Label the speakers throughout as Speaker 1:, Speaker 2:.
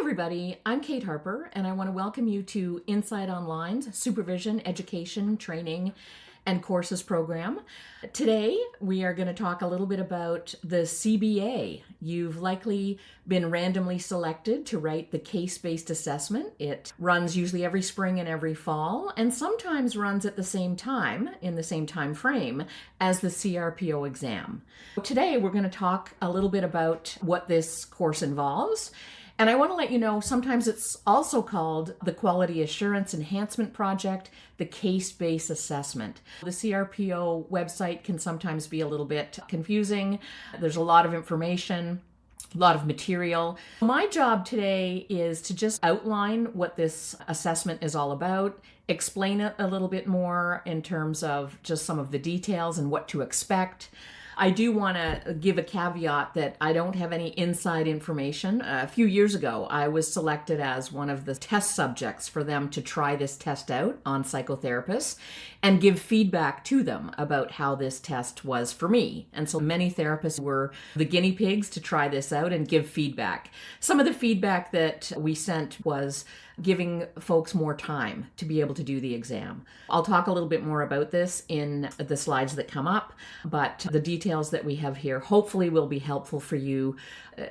Speaker 1: everybody, I'm Kate Harper, and I want to welcome you to Inside Online's Supervision, Education, Training, and Courses program. Today, we are going to talk a little bit about the CBA. You've likely been randomly selected to write the case-based assessment. It runs usually every spring and every fall, and sometimes runs at the same time, in the same time frame, as the CRPO exam. Today, we're going to talk a little bit about what this course involves. And I want to let you know, sometimes it's also called the Quality Assurance Enhancement Project, the Case-Based Assessment. The CRPO website can sometimes be a little bit confusing. There's a lot of information, a lot of material. My job today is to just outline what this assessment is all about, explain it a little bit more in terms of just some of the details and what to expect. I do want to give a caveat that I don't have any inside information. A few years ago, I was selected as one of the test subjects for them to try this test out on psychotherapists and give feedback to them about how this test was for me. And so many therapists were the guinea pigs to try this out and give feedback. Some of the feedback that we sent was giving folks more time to be able to do the exam. I'll talk a little bit more about this in the slides that come up, but the details that we have here hopefully will be helpful for you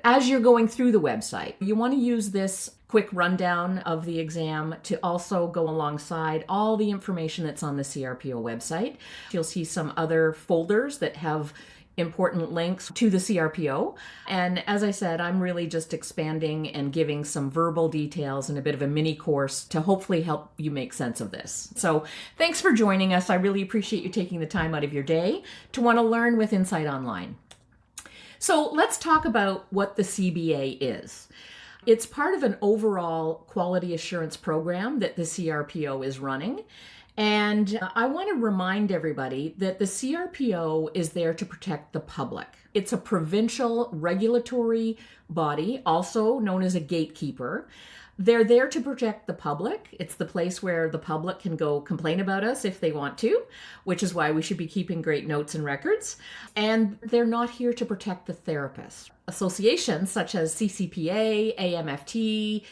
Speaker 1: as you're going through the website. You want to use this quick rundown of the exam to also go alongside all the information that's on the CRPO website. You'll see some other folders that have important links to the CRPO. And as I said, I'm really just expanding and giving some verbal details and a bit of a mini course to hopefully help you make sense of this. So thanks for joining us. I really appreciate you taking the time out of your day to want to learn with Insight Online. So let's talk about what the CBA is. It's part of an overall quality assurance program that the CRPO is running. And I want to remind everybody that the CRPO is there to protect the public. It's a provincial regulatory body, also known as a gatekeeper. They're there to protect the public. It's the place where the public can go complain about us if they want to, which is why we should be keeping great notes and records. And they're not here to protect the therapist. Associations such as CCPA, AMFT,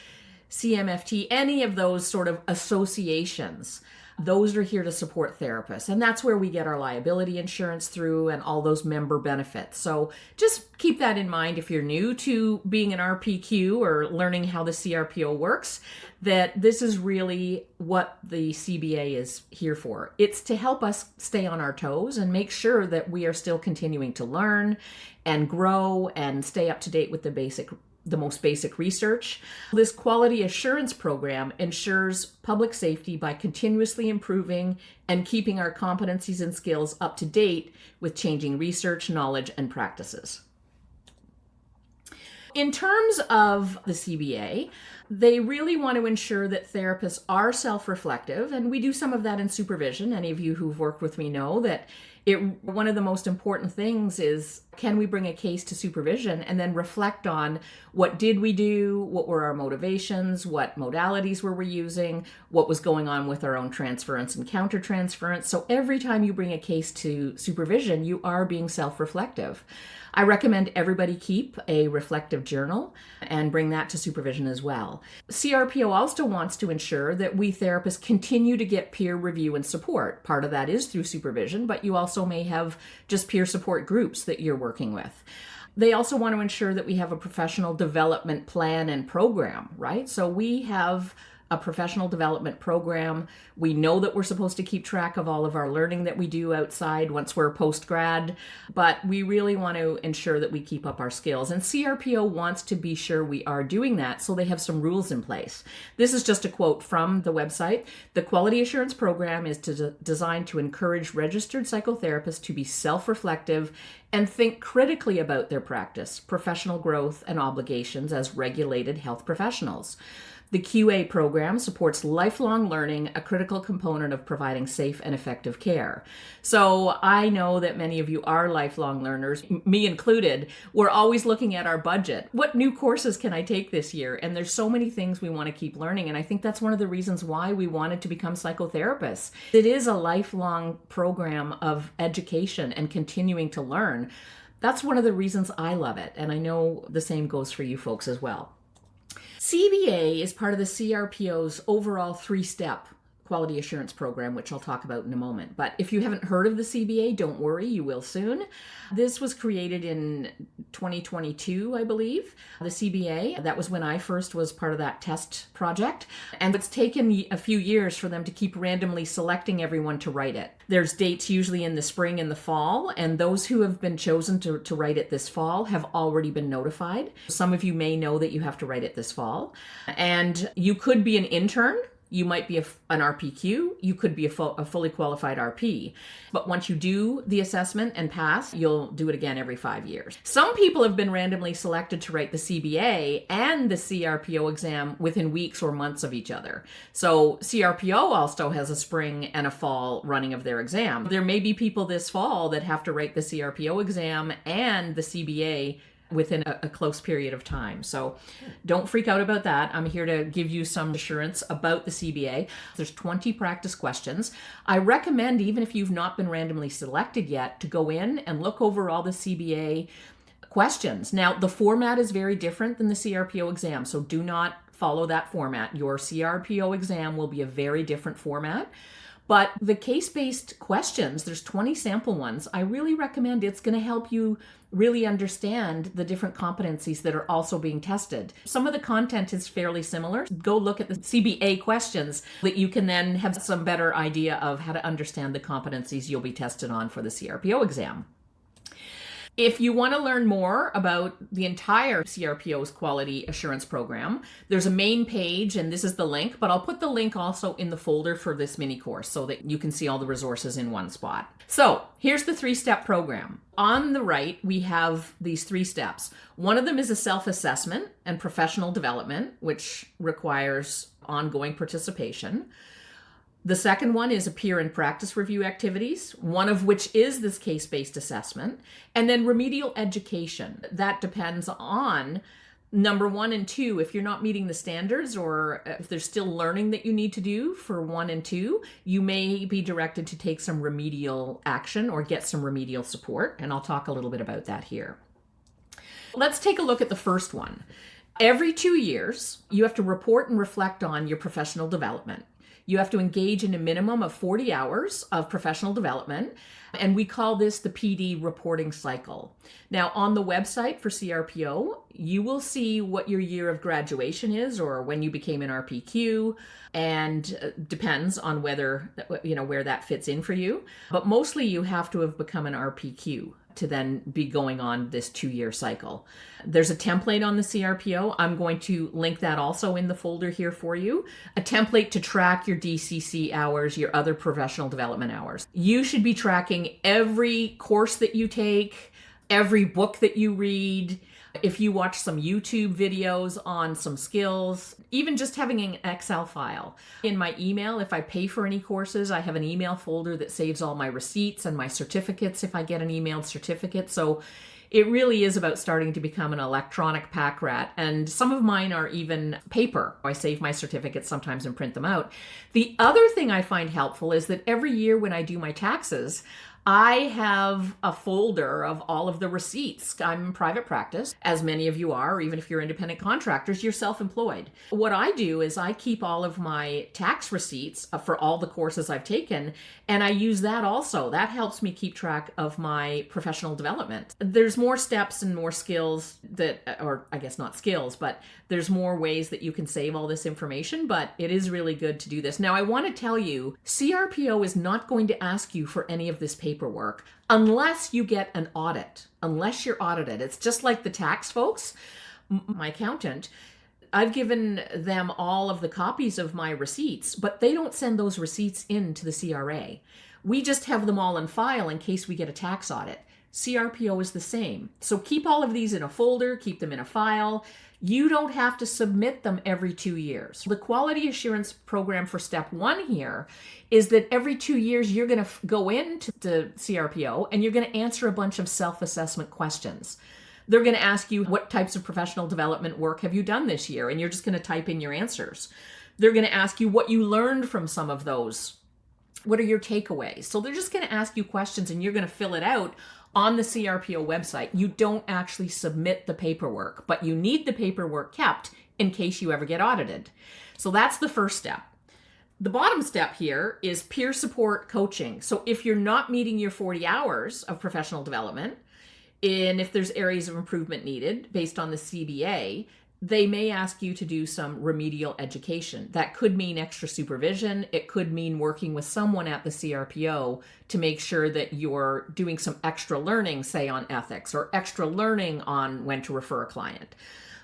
Speaker 1: CMFT, any of those sort of associations, those are here to support therapists. And that's where we get our liability insurance through and all those member benefits. So just keep that in mind if you're new to being an RPQ or learning how the CRPO works, that this is really what the CBA is here for. It's to help us stay on our toes and make sure that we are still continuing to learn and grow and stay up to date with the most basic research. This quality assurance program ensures public safety by continuously improving and keeping our competencies and skills up to date with changing research, knowledge, and practices. In terms of the CBA, they really want to ensure that therapists are self-reflective, and we do some of that in supervision. Any of you who've worked with me know that one of the most important things is, can we bring a case to supervision and then reflect on what did we do, what were our motivations, what modalities were we using, what was going on with our own transference and countertransference. So every time you bring a case to supervision, you are being self-reflective. I recommend everybody keep a reflective journal and bring that to supervision as well. CRPO also wants to ensure that we therapists continue to get peer review and support. Part of that is through supervision, but you also may have just peer support groups that you're working with. They also want to ensure that we have a professional development plan and program, right? So we have a professional development program. We know that we're supposed to keep track of all of our learning that we do outside once we're post-grad, but we really want to ensure that we keep up our skills. And CRPO wants to be sure we are doing that, so they have some rules in place. This is just a quote from the website. The quality assurance program is designed to encourage registered psychotherapists to be self-reflective and think critically about their practice, professional growth, and obligations as regulated health professionals. The QA program supports lifelong learning, a critical component of providing safe and effective care. So I know that many of you are lifelong learners, me included. We're always looking at our budget. What new courses can I take this year? And there's so many things we want to keep learning. And I think that's one of the reasons why we wanted to become psychotherapists. It is a lifelong program of education and continuing to learn. That's one of the reasons I love it. And I know the same goes for you folks as well. CBA is part of the CRPO's overall three-step quality assurance program, which I'll talk about in a moment. But if you haven't heard of the CBA, don't worry, you will soon. This was created in 2022, I believe, the CBA. That was when I first was part of that test project. And it's taken a few years for them to keep randomly selecting everyone to write it. There's dates usually in the spring and the fall, and those who have been chosen to write it this fall have already been notified. Some of you may know that you have to write it this fall. And you could be an intern. You might be an RPQ, you could be a fully qualified RP. But once you do the assessment and pass, you'll do it again every 5 years. Some people have been randomly selected to write the CBA and the CRPO exam within weeks or months of each other. So CRPO also has a spring and a fall running of their exam. There may be people this fall that have to write the CRPO exam and the CBA within a close period of time. So don't freak out about that. I'm here to give you some assurance about the CBA. There's 20 practice questions. I recommend, even if you've not been randomly selected yet, to go in and look over all the CBA questions. Now, the format is very different than the CRPO exam, so do not follow that format. Your CRPO exam will be a very different format. But the case-based questions, there's 20 sample ones. I really recommend. It's going to help you really understand the different competencies that are also being tested. Some of the content is fairly similar. Go look at the CBA questions that you can then have some better idea of how to understand the competencies you'll be tested on for the CRPO exam. If you want to learn more about the entire CRPO's quality assurance program, there's a main page, and this is the link, but I'll put the link also in the folder for this mini course so that you can see all the resources in one spot. So here's the three-step program. On the right, we have these 3 steps. One of them is a self-assessment and professional development, which requires ongoing participation. The second one is a peer and practice review activities, one of which is this case-based assessment, and then remedial education. That depends on number 1 and 2. If you're not meeting the standards, or if there's still learning that you need to do for 1 and 2, you may be directed to take some remedial action or get some remedial support, and I'll talk a little bit about that here. Let's take a look at the first one. Every 2 years, you have to report and reflect on your professional development. You have to engage in a minimum of 40 hours of professional development, and we call this the PD reporting cycle. Now, on the website for CRPO, you will see what your year of graduation is or when you became an RPQ, and depends on whether, where that fits in for you. But mostly you have to have become an RPQ to then be going on this 2-year cycle. There's a template on the CRPO. I'm going to link that also in the folder here for you. A template to track your DCC hours, your other professional development hours. You should be tracking every course that you take, every book that you read. If you watch some YouTube videos on some skills, even just having an Excel file. In my email, if I pay for any courses, I have an email folder that saves all my receipts and my certificates if I get an emailed certificate. So it really is about starting to become an electronic pack rat. And some of mine are even paper. I save my certificates sometimes and print them out. The other thing I find helpful is that every year when I do my taxes, I have a folder of all of the receipts. I'm in private practice, as many of you are, or even if you're independent contractors, you're self-employed. What I do is I keep all of my tax receipts for all the courses I've taken, and I use that also. That helps me keep track of my professional development. There's more steps and more skills or I guess not skills, but there's more ways that you can save all this information, but it is really good to do this. Now, I want to tell you, CRPO is not going to ask you for any of this paperwork unless you get an audit, unless you're audited. It's just like the tax folks. My accountant, I've given them all of the copies of my receipts, but they don't send those receipts in to the CRA. We just have them all in file in case we get a tax audit. CRPO is the same. So keep all of these in a folder, keep them in a file. You don't have to submit them every 2 years. The quality assurance program for step 1 here is that every 2 years you're going to go into the CRPO and you're going to answer a bunch of self-assessment questions. They're going to ask you what types of professional development work have you done this year, and you're just going to type in your answers. They're going to ask you what you learned from some of those. What are your takeaways? So they're just going to ask you questions and you're going to fill it out on the CRPO website. You don't actually submit the paperwork, but you need the paperwork kept in case you ever get audited. So that's the first step. The bottom step here is peer support coaching. So if you're not meeting your 40 hours of professional development, and if there's areas of improvement needed based on the CBA, they may ask you to do some remedial education. That could mean extra supervision. It could mean working with someone at the CRPO to make sure that you're doing some extra learning, say on ethics, or extra learning on when to refer a client.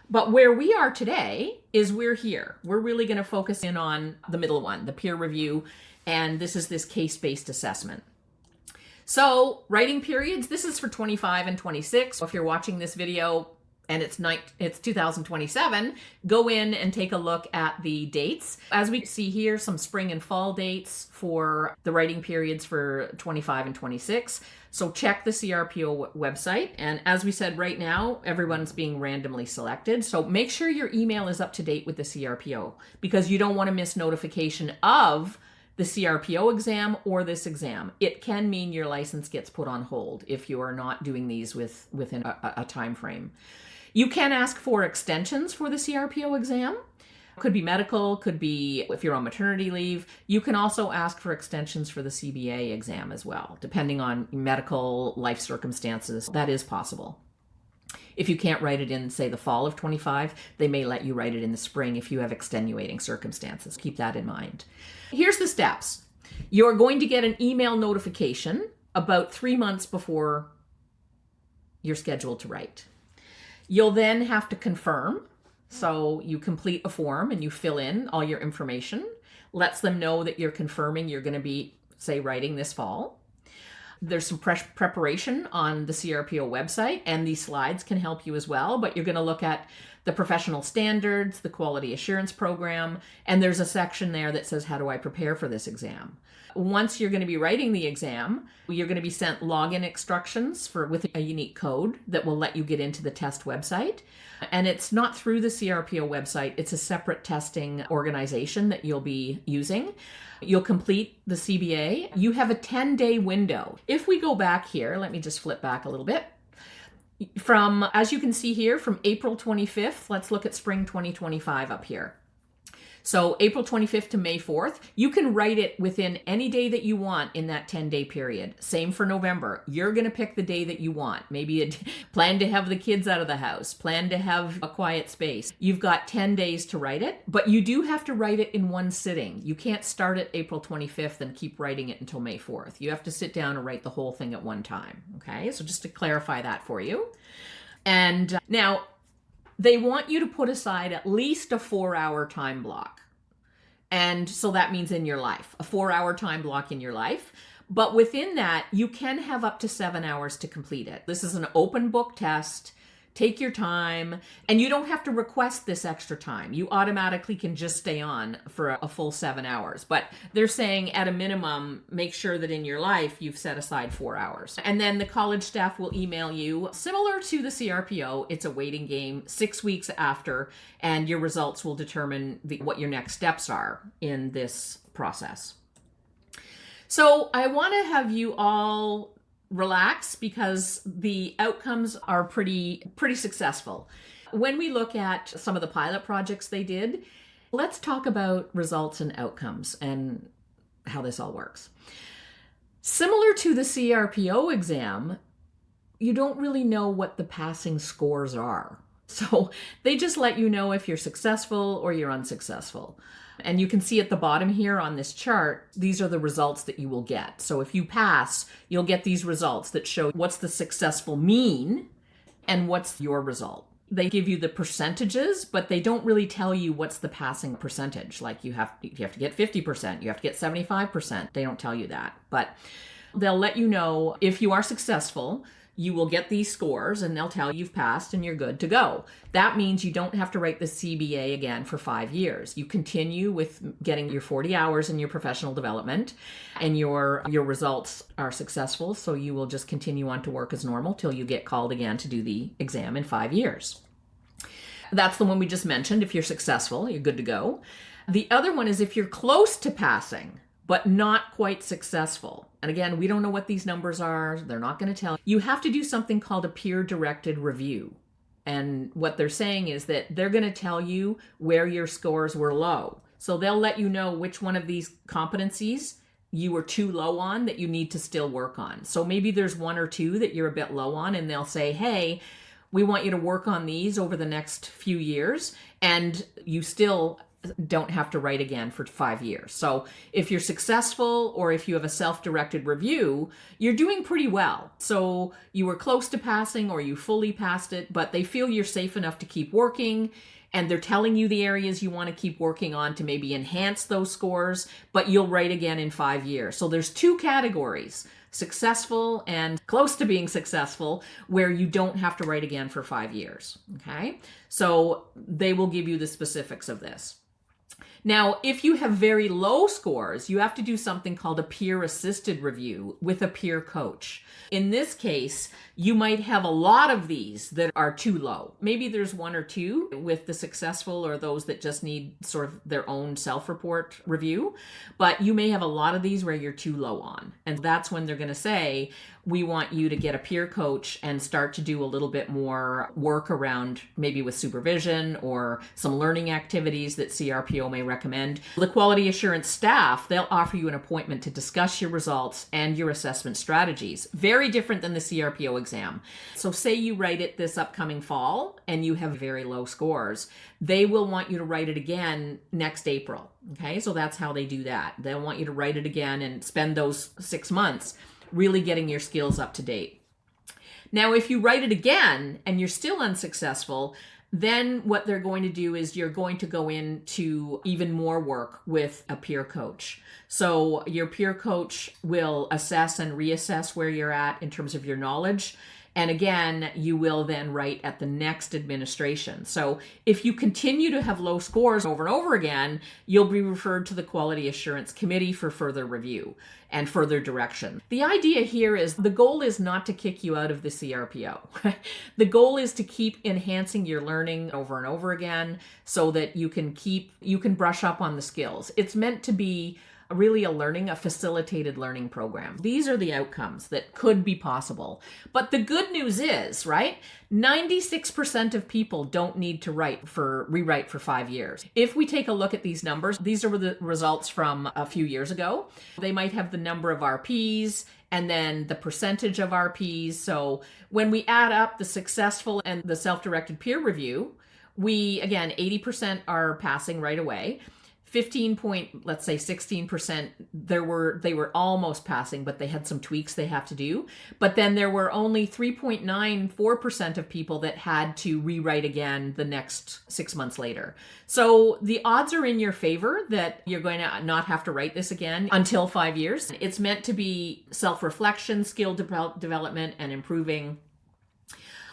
Speaker 1: But where we are today is we're here. We're really going to focus in on the middle one, the peer review, and this is this case-based assessment. So writing periods, this is for 25 and 26. So if you're watching this video and it's 2027, go in and take a look at the dates. As we see here, some spring and fall dates for the writing periods for 25 and 26. So check the CRPO website. And as we said, right now, everyone's being randomly selected. So make sure your email is up to date with the CRPO, because you don't want to miss notification of the CRPO exam or this exam. It can mean your license gets put on hold if you are not doing these within a time frame. You can ask for extensions for the CRPO exam. Could be medical, could be if you're on maternity leave. You can also ask for extensions for the CBA exam as well, depending on medical life circumstances. That is possible. If you can't write it in, say, the fall of 25, they may let you write it in the spring if you have extenuating circumstances. Keep that in mind. Here's the steps. You're going to get an email notification about 3 months before you're scheduled to write. You'll then have to confirm. So you complete a form and you fill in all your information, lets them know that you're confirming you're going to be, say, writing this fall. There's some preparation on the CRPO website, and these slides can help you as well, but you're going to look at the professional standards, the quality assurance program, and there's a section there that says, how do I prepare for this exam? Once you're going to be writing the exam, you're going to be sent login instructions with a unique code that will let you get into the test website. And it's not through the CRPO website. It's a separate testing organization that you'll be using. You'll complete the CBA. You have a 10-day window. If we go back here, let me just flip back a little bit. As you can see here, from April 25th, let's look at spring 2025 up here. So April 25th to May 4th, you can write it within any day that you want in that 10-day period. Same for November. You're going to pick the day that you want. Maybe plan to have the kids out of the house, plan to have a quiet space. You've got 10 days to write it, but you do have to write it in one sitting. You can't start at April 25th and keep writing it until May 4th. You have to sit down and write the whole thing at one time. Okay, so just to clarify that for you. And now, they want you to put aside at least a 4-hour time block. And so that means in your life, a 4-hour time block in your life. But within that, you can have up to 7 hours to complete it. This is an open book test. Take your time, and you don't have to request this extra time. You automatically can just stay on for a full 7 hours. But they're saying at a minimum, make sure that in your life you've set aside 4 hours. And then the college staff will email you, similar to the CRPO, it's a waiting game 6 weeks after, and your results will determine what your next steps are in this process. So I want to have you all relax, because the outcomes are pretty successful. When we look at some of the pilot projects they did, let's talk about results and outcomes and how this all works. Similar to the CRPO exam, you don't really know what the passing scores are. So they just let you know if you're successful or you're unsuccessful. And you can see at the bottom here on this chart, these are the results that you will get. So if you pass, you'll get these results that show what's the successful mean and what's your result. They give you the percentages, but they don't really tell you what's the passing percentage. Like you have to get 50%, you have to get 75%. They don't tell you that, but they'll let you know if you are successful. You will get these scores, and they'll tell you you've passed and you're good to go. That means you don't have to write the CBA again for 5 years. You continue with getting your 40 hours in your professional development, and your results are successful, so you will just continue on to work as normal till you get called again to do the exam in 5 years. That's the one we just mentioned. If you're successful, you're good to go. The other one is if you're close to passing, but not quite successful. And again, we don't know what these numbers are. They're not going to tell. You have to do something called a peer-directed review. And what they're saying is that they're going to tell you where your scores were low. So they'll let you know which one of these competencies you were too low on that you need to still work on. So maybe there's one or two that you're a bit low on, and they'll say, hey, we want you to work on these over the next few years, and you still don't have to write again for 5 years. So if you're successful, or if you have a self-directed review, you're doing pretty well. So you were close to passing, or you fully passed it, but they feel you're safe enough to keep working, and they're telling you the areas you want to keep working on to maybe enhance those scores, but you'll write again in 5 years. So there's two categories: successful and close to being successful, where you don't have to write again for 5 years. Okay, so they will give you the specifics of this. Now, if you have very low scores, you have to do something called a peer-assisted review with a peer coach. In this case, you might have a lot of these that are too low. Maybe there's one or two with the successful, or those that just need sort of their own self-report review. But you may have a lot of these where you're too low on. And that's when they're going to say, we want you to get a peer coach and start to do a little bit more work around, maybe with supervision or some learning activities that CRPO may recommend. The quality assurance staff, they'll offer you an appointment to discuss your results and your assessment strategies. Very different than the CRPO exam. So say you write it this upcoming fall and you have very low scores, they will want you to write it again next April. Okay, so that's how they do that. They'll want you to write it again and spend those 6 months really getting your skills up to date. Now, if you write it again and you're still unsuccessful, then what they're going to do is you're going to go into even more work with a peer coach. So your peer coach will assess and reassess where you're at in terms of your knowledge. And again, you will then write at the next administration. So if you continue to have low scores over and over again, you'll be referred to the Quality Assurance Committee for further review and further direction. The idea here is the goal is not to kick you out of the CRPO. The goal is to keep enhancing your learning over and over again so that you can brush up on the skills. It's meant to be really a facilitated learning program. These are the outcomes that could be possible. But the good news is, right, 96% of people don't need to rewrite for 5 years. If we take a look at these numbers, these are the results from a few years ago. They might have the number of RPs and then the percentage of RPs. So when we add up the successful and the self-directed peer review, again, 80% are passing right away. 16%, they were almost passing, but they had some tweaks they have to do. But then there were only 3.94% of people that had to rewrite again the next 6 months later. So the odds are in your favor that you're going to not have to write this again until 5 years. It's meant to be self-reflection, skill development, and improving.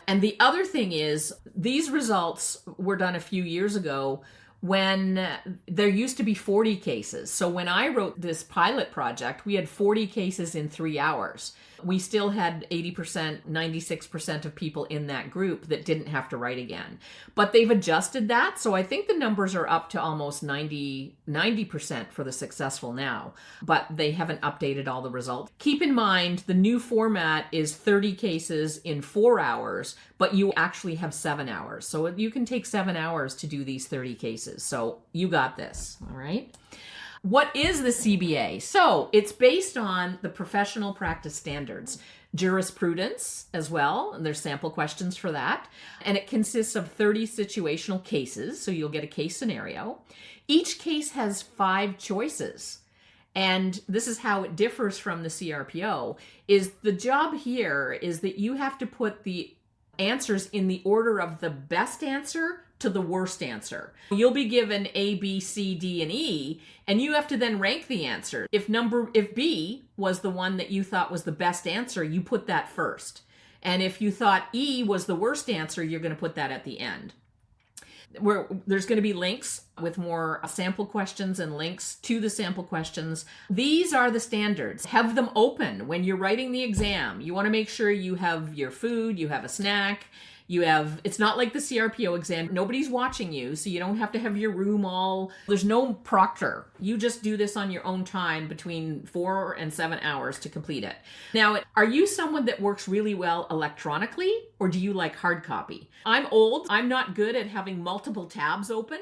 Speaker 1: And the other thing is, these results were done a few years ago when there used to be 40 cases. So when I wrote this pilot project, we had 40 cases in 3 hours. We still had 80%, 96% of people in that group that didn't have to write again. But they've adjusted that. So I think the numbers are up to almost 90% for the successful now, but they haven't updated all the results. Keep in mind, the new format is 30 cases in 4 hours, but you actually have 7 hours. So you can take 7 hours to do these 30 cases. So you got this, all right? What is the CBA? So it's based on the professional practice standards, jurisprudence as well, and there's sample questions for that. And it consists of 30 situational cases, so you'll get a case scenario. Each case has 5 choices. And this is how it differs from the CRPO, is the job here is that you have to put the answers in the order of the best answer to the worst answer. You'll be given A, B, C, D, and E, and you have to then rank the answer. If B was the one that you thought was the best answer, you put that first. And if you thought E was the worst answer, you're going to put that at the end. There's going to be links with more sample questions and links to the sample questions. These are the standards. Have them open when you're writing the exam. You want to make sure you have your food, you have a snack, It's not like the CRPO exam. Nobody's watching you, so you don't have to have your room all, there's no proctor. You just do this on your own time between 4 and 7 hours to complete it. Now, are you someone that works really well electronically, or do you like hard copy? I'm old. I'm not good at having multiple tabs open.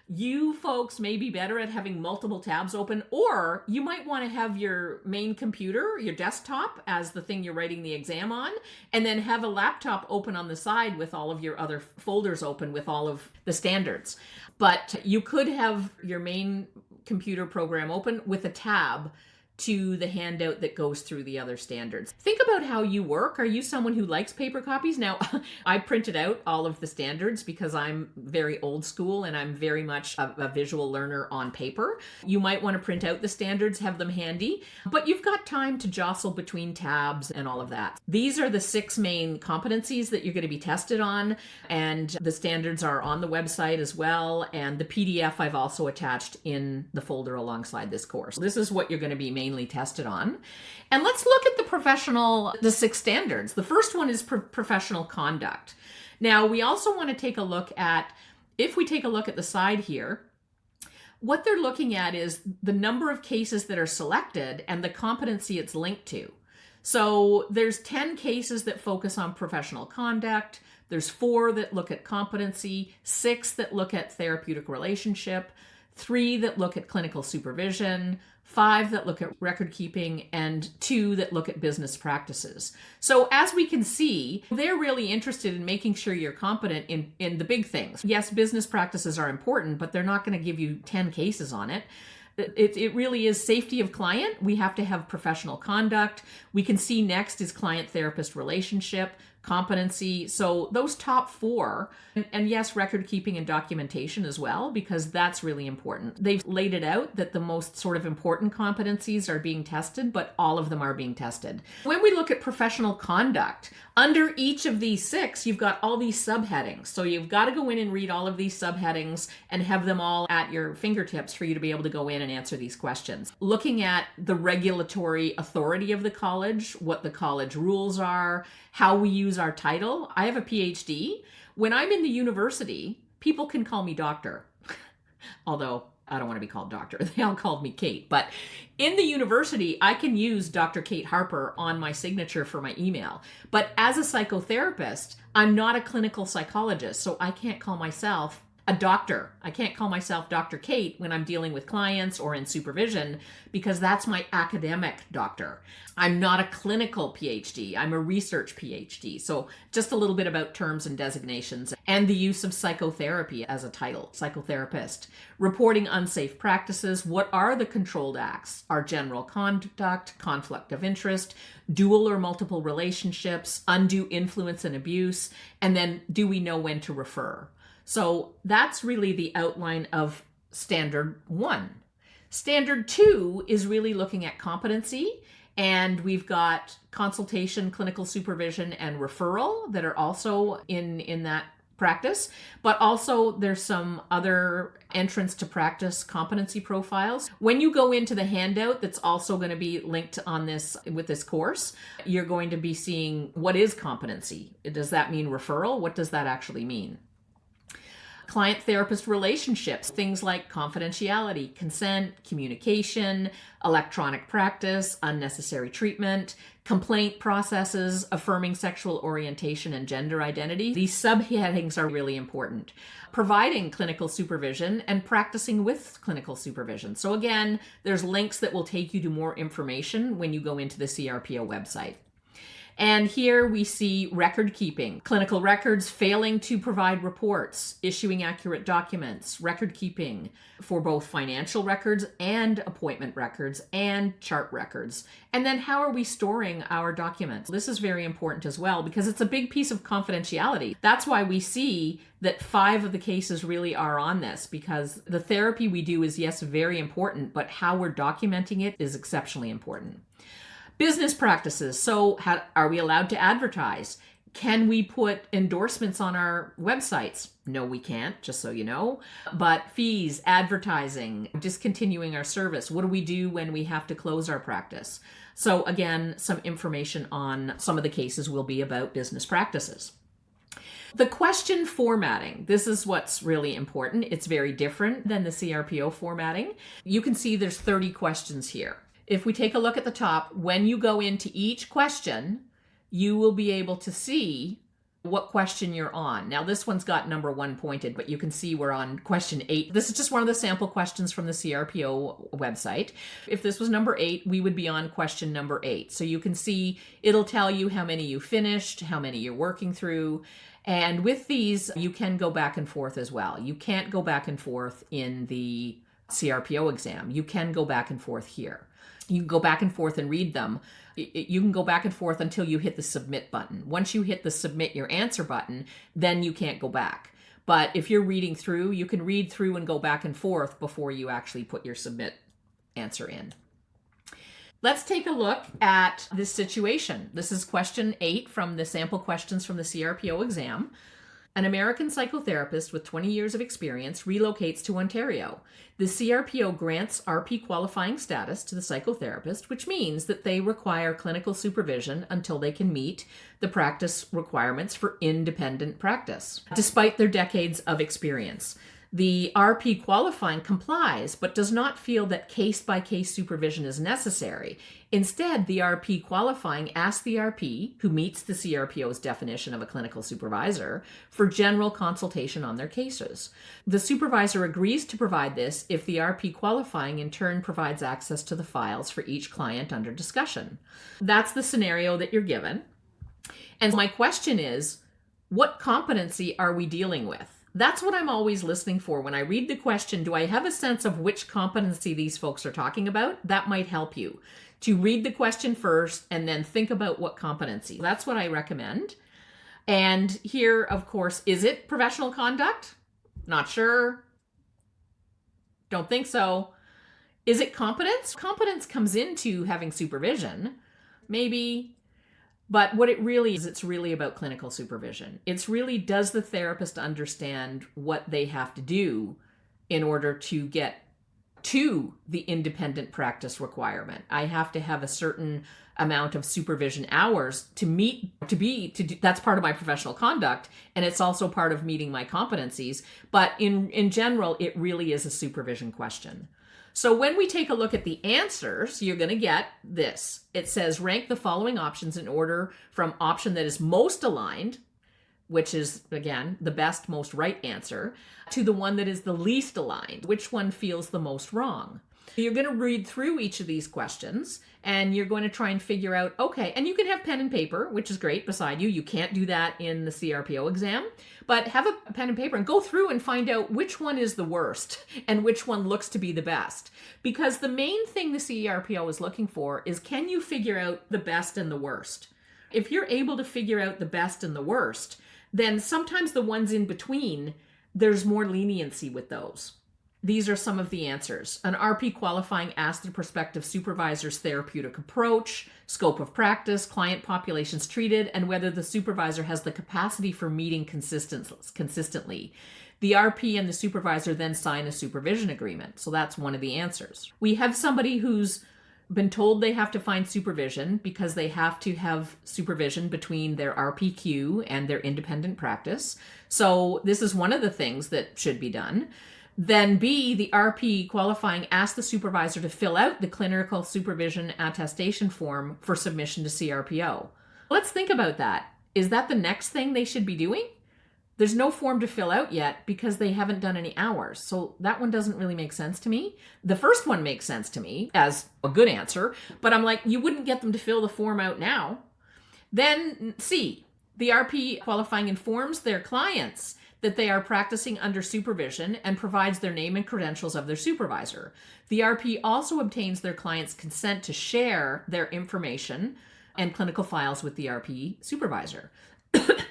Speaker 1: You folks may be better at having multiple tabs open, or you might want to have your main computer, your desktop, as the thing you're writing the exam on, and then have a laptop open on the side with all of your other folders open with all of the standards. But you could have your main computer program open with a tab to the handout that goes through the other standards. Think about how you work. Are you someone who likes paper copies? Now, I printed out all of the standards because I'm very old school and I'm very much a visual learner on paper. You might want to print out the standards, have them handy, but you've got time to jostle between tabs and all of that. These are the 6 main competencies that you're going to be tested on, and the standards are on the website as well, and the PDF I've also attached in the folder alongside this course. This is what you're going to be mainly tested on. And let's look at the 6 standards. The first one is professional conduct. Now, we also want to take a look at, if we take a look at the side here, what they're looking at is the number of cases that are selected and the competency it's linked to. So there's 10 cases that focus on professional conduct. There's 4 that look at competency, 6 that look at therapeutic relationship, 3 that look at clinical supervision, 5 that look at record keeping, and 2 that look at business practices. So as we can see, they're really interested in making sure you're competent in the big things. Yes, business practices are important, but they're not going to give you 10 cases on it. It really is safety of client. We have to have professional conduct. We can see next is client-therapist relationship, competency. So those top 4, and yes, record keeping and documentation as well, because that's really important. They've laid it out that the most sort of important competencies are being tested, but all of them are being tested. When we look at professional conduct, under each of these 6, you've got all these subheadings. So you've got to go in and read all of these subheadings and have them all at your fingertips for you to be able to go in and answer these questions. Looking at the regulatory authority of the college, what the college rules are, how we use our title. I have a PhD. When I'm in the university, people can call me doctor, although I don't want to be called doctor. They all called me Kate. But in the university, I can use Dr. Kate Harper on my signature for my email. But as a psychotherapist, I'm not a clinical psychologist, so I can't call myself a doctor. I can't call myself Dr. Kate when I'm dealing with clients or in supervision, because that's my academic doctor. I'm not a clinical PhD. I'm a research PhD. So just a little bit about terms and designations and the use of psychotherapy as a title, psychotherapist. Reporting unsafe practices. What are the controlled acts? Our general conduct, conflict of interest, dual or multiple relationships, undue influence and abuse, and then do we know when to refer? So that's really the outline of standard 1. Standard 2 is really looking at competency, and we've got consultation, clinical supervision, and referral that are also in that practice, but also there's some other entrance to practice competency profiles. When you go into the handout that's also going to be linked on this with this course, you're going to be seeing what is competency. Does that mean referral? What does that actually mean? Client-therapist relationships, things like confidentiality, consent, communication, electronic practice, unnecessary treatment, complaint processes, affirming sexual orientation and gender identity. These subheadings are really important. Providing clinical supervision and practicing with clinical supervision. So again, there's links that will take you to more information when you go into the CRPO website. And here we see record keeping, clinical records, failing to provide reports, issuing accurate documents, record keeping for both financial records and appointment records and chart records. And then how are we storing our documents? This is very important as well because it's a big piece of confidentiality. That's why we see that 5 of the cases really are on this, because the therapy we do is, yes, very important, but how we're documenting it is exceptionally important. Business practices. So are we allowed to advertise? Can we put endorsements on our websites? No, we can't, just so you know. But fees, advertising, discontinuing our service. What do we do when we have to close our practice? So again, some information on some of the cases will be about business practices. The question formatting, this is what's really important. It's very different than the CRPO formatting. You can see there's 30 questions here. If we take a look at the top, when you go into each question, you will be able to see what question you're on. Now, this one's got number 1 pointed, but you can see we're on question 8. This is just one of the sample questions from the CRPO website. If this was number 8, we would be on question number 8. So you can see it'll tell you how many you finished, how many you're working through. And with these, you can go back and forth as well. You can't go back and forth in the CRPO exam. You can go back and forth here. You can go back and forth and read them. You can go back and forth until you hit the submit button. Once you hit the submit your answer button, then you can't go back. But if you're reading through, you can read through and go back and forth before you actually put your submit answer in. Let's take a look at this situation. This is question 8 from the sample questions from the CRPO exam. An American psychotherapist with 20 years of experience relocates to Ontario. The CRPO grants RP qualifying status to the psychotherapist, which means that they require clinical supervision until they can meet the practice requirements for independent practice, despite their decades of experience. The RP qualifying complies, but does not feel that case-by-case supervision is necessary. Instead, the RP qualifying asks the RP, who meets the CRPO's definition of a clinical supervisor, for general consultation on their cases. The supervisor agrees to provide this if the RP qualifying in turn provides access to the files for each client under discussion. That's the scenario that you're given. And my question is, what competency are we dealing with? That's what I'm always listening for. When I read the question, do I have a sense of which competency these folks are talking about? That might help you to read the question first and then think about what competency. That's what I recommend. And here, of course, is it professional conduct? Not sure. Don't think so. Is it competence? Competence comes into having supervision, maybe. But what it really is, it's really about clinical supervision. It's really, does the therapist understand what they have to do in order to get to the independent practice requirement? I have to have a certain amount of supervision hours that's part of my professional conduct, and it's also part of meeting my competencies. But in general, it really is a supervision question. So when we take a look at the answers, you're going to get this. It says rank the following options in order from option that is most aligned, which is, again, the best, most right answer, to the one that is the least aligned. Which one feels the most wrong? You're going to read through each of these questions and you're going to try and figure out, okay, and you can have pen and paper, which is great, beside you. You can't do that in the CRPO exam, but have a pen and paper and go through and find out which one is the worst and which one looks to be the best. Because the main thing the CRPO is looking for is, can you figure out the best and the worst? If you're able to figure out the best and the worst, then sometimes the ones in between, there's more leniency with those. These are some of the answers. An RP qualifying asks the prospective supervisor's therapeutic approach, scope of practice, client populations treated, and whether the supervisor has the capacity for meeting consistently. The RP and the supervisor then sign a supervision agreement. So that's one of the answers. We have somebody who's been told they have to find supervision because they have to have supervision between their RPQ and their independent practice. So this is one of the things that should be done. Then B, the RP qualifying asks the supervisor to fill out the clinical supervision attestation form for submission to CRPO. Let's think about that. Is that the next thing they should be doing? There's no form to fill out yet because they haven't done any hours. So that one doesn't really make sense to me. The first one makes sense to me as a good answer, but I'm like, you wouldn't get them to fill the form out now. Then C, the RP qualifying informs their clients that they are practicing under supervision and provides their name and credentials of their supervisor. The RP also obtains their client's consent to share their information and clinical files with the RP supervisor.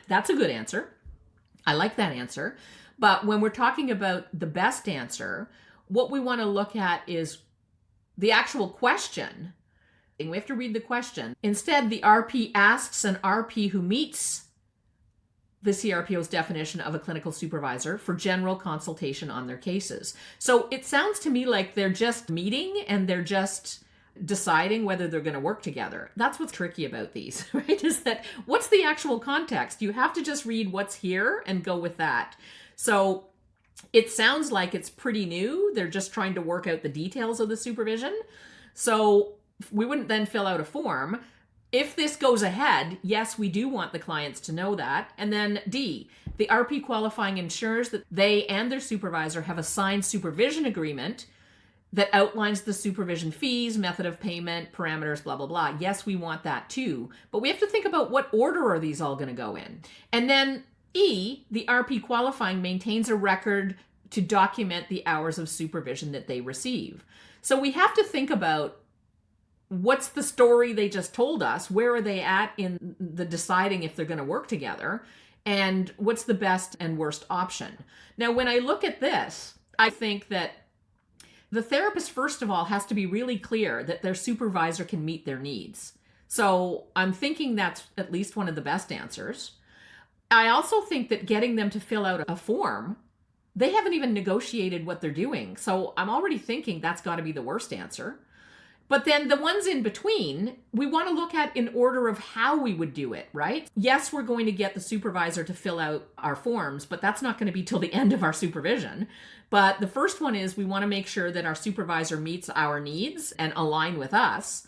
Speaker 1: That's a good answer. I like that answer. But when we're talking about the best answer, what we want to look at is the actual question. We have to read the question. Instead, the RP asks an RP who meets the CRPO's definition of a clinical supervisor for general consultation on their cases. So it sounds to me like they're just meeting and they're just deciding whether they're going to work together. That's what's tricky about these, right? Is that what's the actual context? You have to just read what's here and go with that. So it sounds like it's pretty new. They're just trying to work out the details of the supervision. So we wouldn't then fill out a form. If this goes ahead, yes, we do want the clients to know that. And then D, the RP qualifying ensures that they and their supervisor have a signed supervision agreement that outlines the supervision fees, method of payment, parameters, blah, blah, blah. Yes, we want that too. But we have to think about what order are these all going to go in. And then E, the RP qualifying maintains a record to document the hours of supervision that they receive. So we have to think about what's the story they just told us? Where are they at in the deciding if they're going to work together? And what's the best and worst option? Now, when I look at this, I think that the therapist, first of all, has to be really clear that their supervisor can meet their needs. So I'm thinking that's at least one of the best answers. I also think that getting them to fill out a form, they haven't even negotiated what they're doing. So I'm already thinking that's got to be the worst answer. But then the ones in between, we want to look at in order of how we would do it, right? Yes, we're going to get the supervisor to fill out our forms, but that's not going to be till the end of our supervision. But the first one is we want to make sure that our supervisor meets our needs and align with us.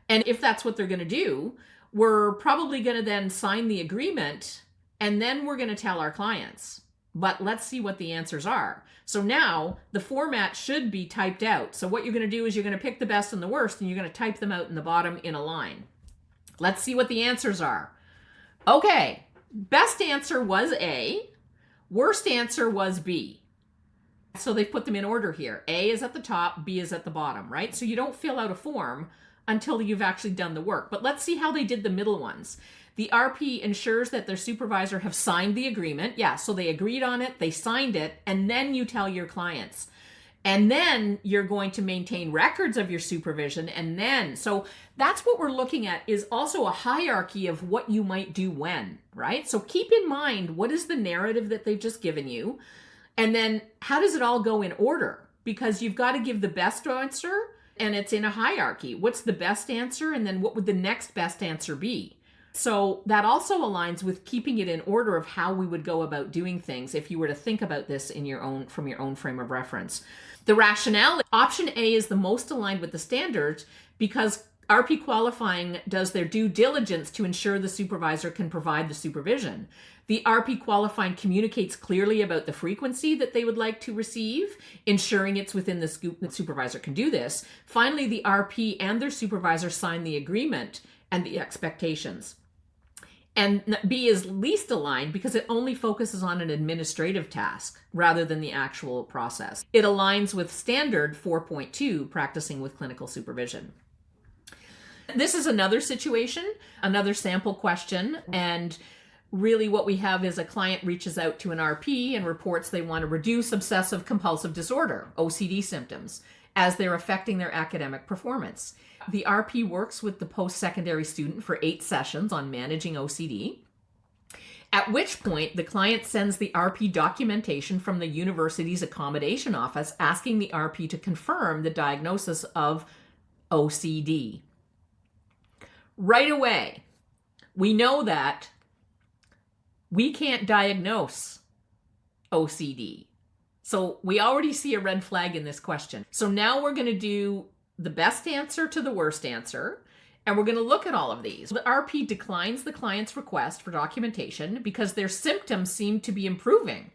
Speaker 1: And if that's what they're going to do, we're probably going to then sign the agreement, and then we're going to tell our clients. But let's see what the answers are. So now the format should be typed out. So what you're going to do is you're going to pick the best and the worst, and you're going to type them out in the bottom in a line. Let's see what the answers are. Okay, best answer was A. Worst answer was B. So they put them in order here. A is at the top, B is at the bottom, right? So you don't fill out a form until you've actually done the work. But let's see how they did the middle ones. The RP ensures that their supervisor have signed the agreement. Yeah, so they agreed on it, they signed it, and then you tell your clients. And then you're going to maintain records of your supervision. And then, so that's what we're looking at, is also a hierarchy of what you might do when, right? So keep in mind, what is the narrative that they've just given you? And then how does it all go in order? Because you've got to give the best answer, and it's in a hierarchy. What's the best answer? And then what would the next best answer be? So that also aligns with keeping it in order of how we would go about doing things if you were to think about this in your own, from your own frame of reference. The rationale, option A is the most aligned with the standards because RP qualifying does their due diligence to ensure the supervisor can provide the supervision. The RP qualifying communicates clearly about the frequency that they would like to receive, ensuring it's within the scope that supervisor can do this. Finally, the RP and their supervisor sign the agreement and the expectations. And B is least aligned because it only focuses on an administrative task rather than the actual process. It aligns with standard 4.2, practicing with clinical supervision. This is another situation, another sample question, and really what we have is a client reaches out to an RP and reports they want to reduce obsessive compulsive disorder, OCD symptoms, as they're affecting their academic performance. The RP works with the post-secondary student for 8 sessions on managing OCD, at which point the client sends the RP documentation from the university's accommodation office asking the RP to confirm the diagnosis of OCD. Right away, we know that we can't diagnose OCD. So we already see a red flag in this question. So now we're going to do the best answer to the worst answer, and we're going to look at all of these. The RP declines the client's request for documentation because their symptoms seem to be improving.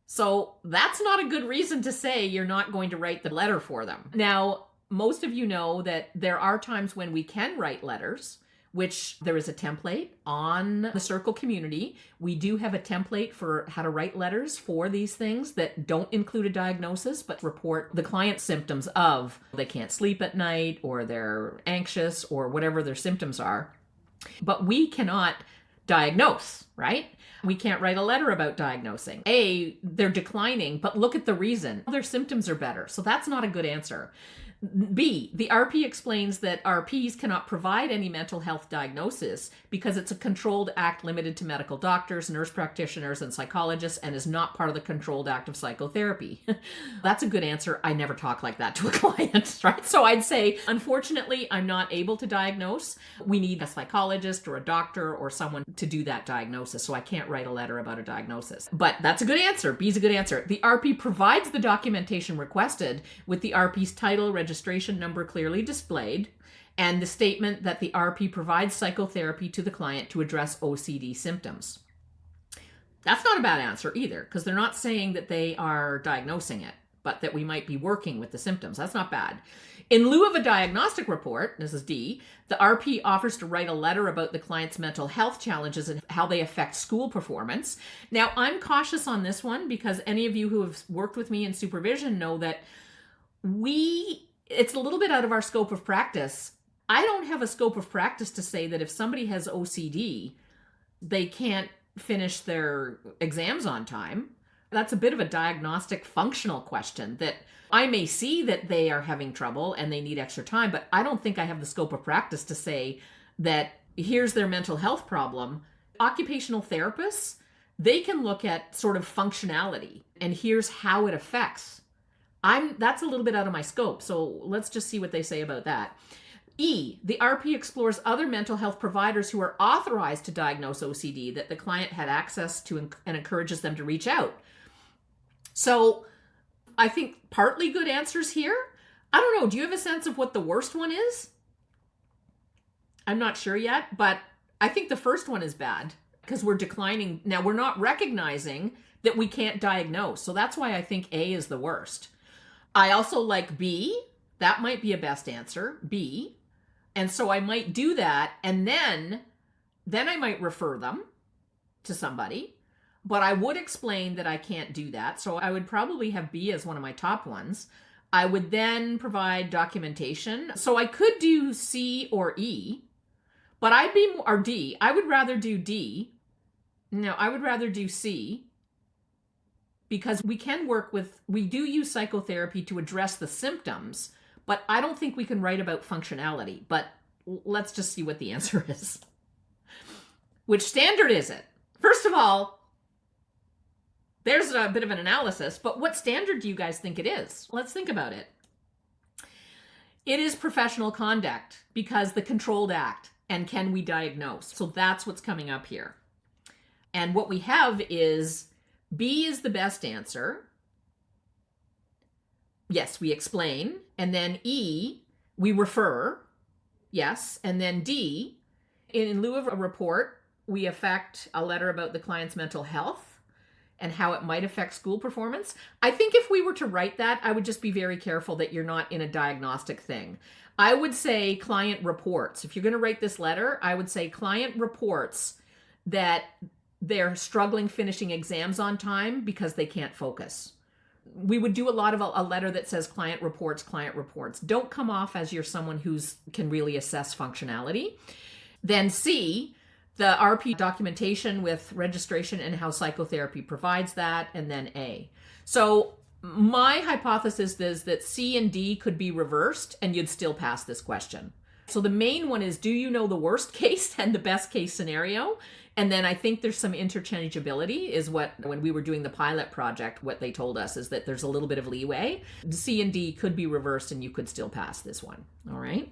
Speaker 1: So that's not a good reason to say you're not going to write the letter for them. Now, most of you know that there are times when we can write letters, which there is a template on the Circle community. We do have a template for how to write letters for these things that don't include a diagnosis, but report the client's symptoms of they can't sleep at night or they're anxious or whatever their symptoms are. But we cannot diagnose, right? We can't write a letter about diagnosing. A, they're declining, but look at the reason. Their symptoms are better. So that's not a good answer. B, the RP explains that RPs cannot provide any mental health diagnosis because it's a controlled act limited to medical doctors, nurse practitioners, and psychologists, and is not part of the controlled act of psychotherapy. That's a good answer. I never talk like that to a client, right? So I'd say, unfortunately, I'm not able to diagnose. We need a psychologist or a doctor or someone to do that diagnosis, so I can't write a letter about a diagnosis. But that's a good answer. B's a good answer. The RP provides the documentation requested with the RP's title, registration number clearly displayed, and the statement that the RP provides psychotherapy to the client to address OCD symptoms. That's not a bad answer either, because they're not saying that they are diagnosing it, but that we might be working with the symptoms. That's not bad. In lieu of a diagnostic report, this is D, the RP offers to write a letter about the client's mental health challenges and how they affect school performance. Now, I'm cautious on this one because any of you who have worked with me in supervision know that it's a little bit out of our scope of practice. I don't have a scope of practice to say that if somebody has OCD, they can't finish their exams on time. That's a bit of a diagnostic functional question that I may see that they are having trouble and they need extra time, but I don't think I have the scope of practice to say that here's their mental health problem. Occupational therapists, they can look at sort of functionality and here's how it affects. That's a little bit out of my scope, so let's just see what they say about that. E, the RP explores other mental health providers who are authorized to diagnose OCD that the client had access to and encourages them to reach out. So I think partly good answers here. I don't know. Do you have a sense of what the worst one is? I'm not sure yet, but I think the first one is bad because we're declining. Now, we're not recognizing that we can't diagnose. So that's why I think A is the worst. I also like B. That might be a best answer, B. And so I might do that, and then I might refer them to somebody. But I would explain that I can't do that. So I would probably have B as one of my top ones. I would then provide documentation. So I could do C or E, but or D. I would rather do D. No, I would rather do C because we do use psychotherapy to address the symptoms, but I don't think we can write about functionality. But let's just see what the answer is. Which standard is it? First of all, there's a bit of an analysis, but what standard do you guys think it is? Let's think about it. It is professional conduct because the controlled act and can we diagnose? So that's what's coming up here. And what we have is B is the best answer. Yes, we explain. And then E, we refer. Yes. And then D, in lieu of a report, we effect a letter about the client's mental health and how it might affect school performance. I think if we were to write that, I would just be very careful that you're not in a diagnostic thing. I would say client reports. If you're going to write this letter, I would say client reports that they're struggling finishing exams on time because they can't focus. We would do a lot of a letter that says client reports, client reports. Don't come off as you're someone can really assess functionality. Then C, the RP documentation with registration and how psychotherapy provides that, and then A. So my hypothesis is that C and D could be reversed and you'd still pass this question. So the main one is, do you know the worst case and the best case scenario? And then I think there's some interchangeability is what, when we were doing the pilot project, what they told us is that there's a little bit of leeway. C and D could be reversed and you could still pass this one. All right.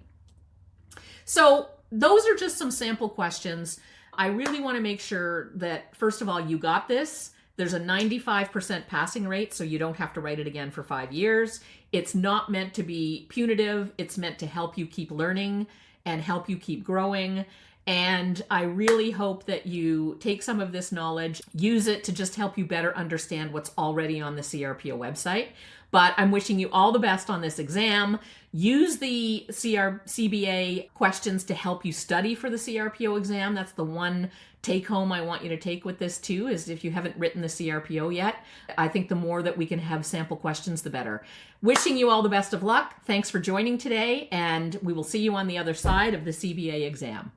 Speaker 1: So those are just some sample questions. I really want to make sure that, first of all, you got this. There's a 95% passing rate, so you don't have to write it again for 5 years. It's not meant to be punitive. It's meant to help you keep learning and help you keep growing. And I really hope that you take some of this knowledge, use it to just help you better understand what's already on the CRPO website. But I'm wishing you all the best on this exam. Use the CBA questions to help you study for the CRPO exam. That's the one take home I want you to take with this too, is if you haven't written the CRPO yet, I think the more that we can have sample questions, the better. Wishing you all the best of luck. Thanks for joining today, and we will see you on the other side of the CBA exam.